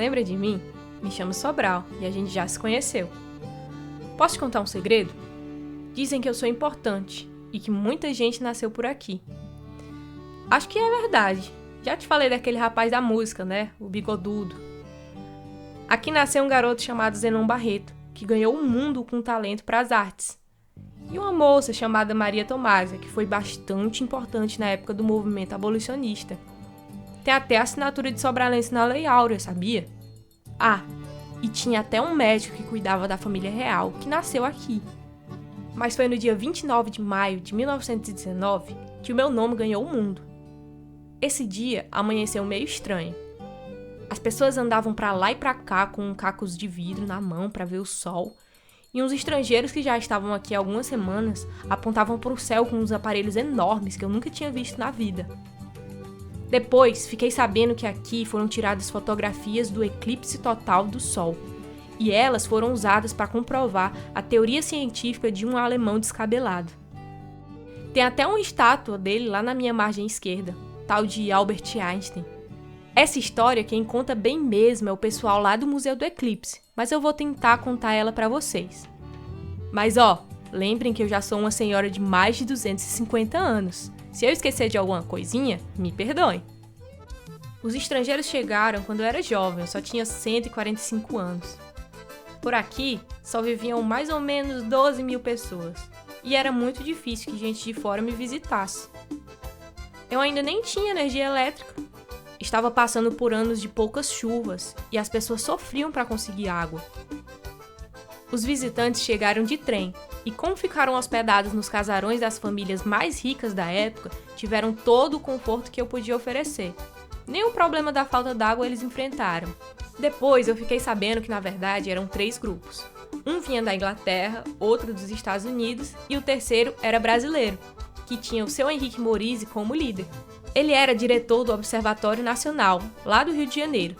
lembra de mim? Me chamo Sobral e a gente já se conheceu. Posso te contar um segredo? Dizem que eu sou importante e que muita gente nasceu por aqui. Acho que é verdade. Já te falei daquele rapaz da música, né? O bigodudo. Aqui nasceu um garoto chamado Zenon Barreto, que ganhou o mundo com talento para as artes. E uma moça chamada Maria Tomásia, que foi bastante importante na época do movimento abolicionista. Tem até a assinatura de sobralense na Lei Áurea, sabia? Ah, e tinha até um médico que cuidava da família real, que nasceu aqui. Mas foi no dia 29 de maio de 1919 que o meu nome ganhou o mundo. Esse dia amanheceu meio estranho. As pessoas andavam pra lá e pra cá com cacos de vidro na mão pra ver o sol, e uns estrangeiros que já estavam aqui há algumas semanas apontavam pro céu com uns aparelhos enormes que eu nunca tinha visto na vida. Depois, fiquei sabendo que aqui foram tiradas fotografias do eclipse total do Sol, e elas foram usadas para comprovar a teoria científica de um alemão descabelado. Tem até uma estátua dele lá na minha margem esquerda, tal de Albert Einstein. Essa história quem conta bem mesmo é o pessoal lá do Museu do Eclipse, mas eu vou tentar contar ela para vocês. Mas lembrem que eu já sou uma senhora de mais de 250 anos. Se eu esquecer de alguma coisinha, me perdoem. Os estrangeiros chegaram quando eu era jovem, eu só tinha 145 anos. Por aqui, só viviam mais ou menos 12 mil pessoas, e era muito difícil que gente de fora me visitasse. Eu ainda nem tinha energia elétrica. Estava passando por anos de poucas chuvas, e as pessoas sofriam para conseguir água. Os visitantes chegaram de trem, e como ficaram hospedados nos casarões das famílias mais ricas da época, tiveram todo o conforto que eu podia oferecer. Nenhum problema da falta d'água eles enfrentaram. Depois eu fiquei sabendo que na verdade eram 3 grupos. Um vinha da Inglaterra, outro dos Estados Unidos e o terceiro era brasileiro, que tinha o seu Henrique Morizzi como líder. Ele era diretor do Observatório Nacional, lá do Rio de Janeiro.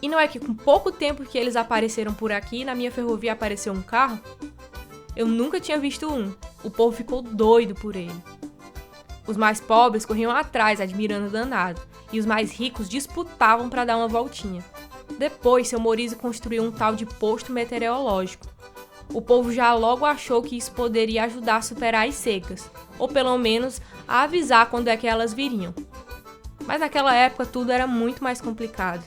E não é que com pouco tempo que eles apareceram por aqui, na minha ferrovia apareceu um carro? Eu nunca tinha visto um. O povo ficou doido por ele. Os mais pobres corriam atrás, admirando o danado, e os mais ricos disputavam para dar uma voltinha. Depois, seu Morizzi construiu um tal de posto meteorológico. O povo já logo achou que isso poderia ajudar a superar as secas, ou pelo menos a avisar quando é que elas viriam. Mas naquela época tudo era muito mais complicado.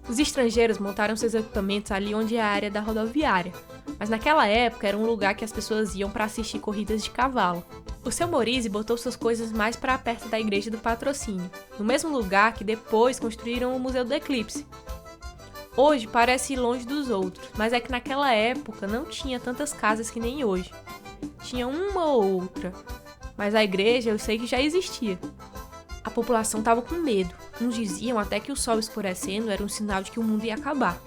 Os estrangeiros montaram seus equipamentos ali onde é a área da rodoviária, mas naquela época era um lugar que as pessoas iam para assistir corridas de cavalo. O seu Morizzi botou suas coisas mais para perto da Igreja do Patrocínio, no mesmo lugar que depois construíram o Museu do Eclipse. Hoje parece ir longe dos outros, mas é que naquela época não tinha tantas casas que nem hoje. Tinha uma ou outra, mas a igreja eu sei que já existia. A população estava com medo. Uns diziam até que o sol escurecendo era um sinal de que o mundo ia acabar.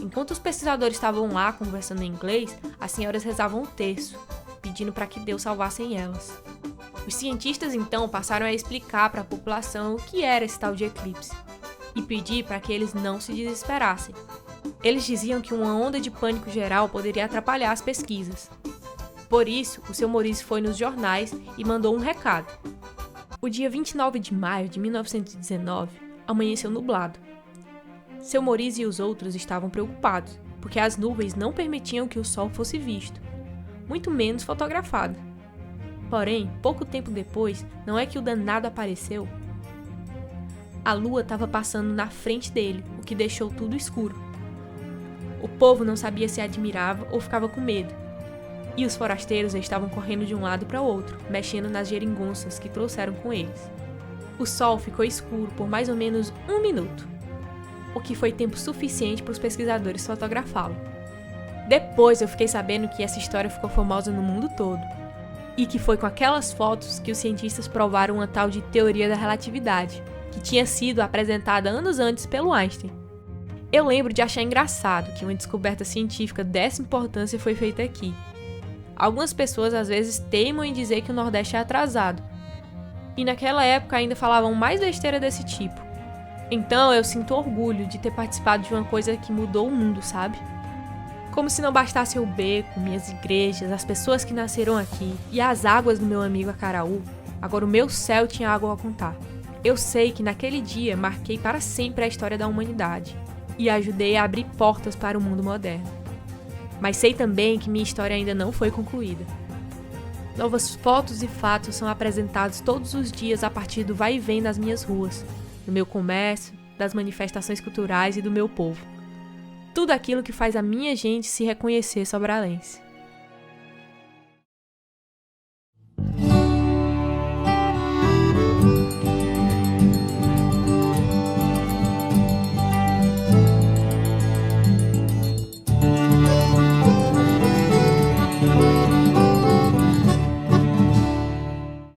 Enquanto os pesquisadores estavam lá conversando em inglês, as senhoras rezavam um terço, pedindo para que Deus salvasse elas. Os cientistas então passaram a explicar para a população o que era esse tal de eclipse e pedir para que eles não se desesperassem. Eles diziam que uma onda de pânico geral poderia atrapalhar as pesquisas. Por isso, o seu Morizzi foi nos jornais e mandou um recado. O dia 29 de maio de 1919 amanheceu nublado. Seu Morizzi e os outros estavam preocupados, porque as nuvens não permitiam que o sol fosse visto, muito menos fotografado. Porém, pouco tempo depois, não é que o danado apareceu? A lua estava passando na frente dele, o que deixou tudo escuro. O povo não sabia se admirava ou ficava com medo. E os forasteiros estavam correndo de um lado para o outro, mexendo nas geringonças que trouxeram com eles. O sol ficou escuro por mais ou menos 1 minuto, o que foi tempo suficiente para os pesquisadores fotografá-lo. Depois eu fiquei sabendo que essa história ficou famosa no mundo todo, e que foi com aquelas fotos que os cientistas provaram uma tal de teoria da relatividade, que tinha sido apresentada anos antes pelo Einstein. Eu lembro de achar engraçado que uma descoberta científica dessa importância foi feita aqui. Algumas pessoas às vezes teimam em dizer que o Nordeste é atrasado, e naquela época ainda falavam mais besteira desse tipo. Então eu sinto orgulho de ter participado de uma coisa que mudou o mundo, sabe? Como se não bastasse o beco, minhas igrejas, as pessoas que nasceram aqui e as águas do meu amigo Acaraú, agora o meu céu tinha água a contar. Eu sei que naquele dia marquei para sempre a história da humanidade. e ajudei a abrir portas para o mundo moderno. Mas sei também que minha história ainda não foi concluída. Novas fotos e fatos são apresentados todos os dias a partir do vai e vem nas minhas ruas, do meu comércio, das manifestações culturais e do meu povo. Tudo aquilo que faz a minha gente se reconhecer sobralense.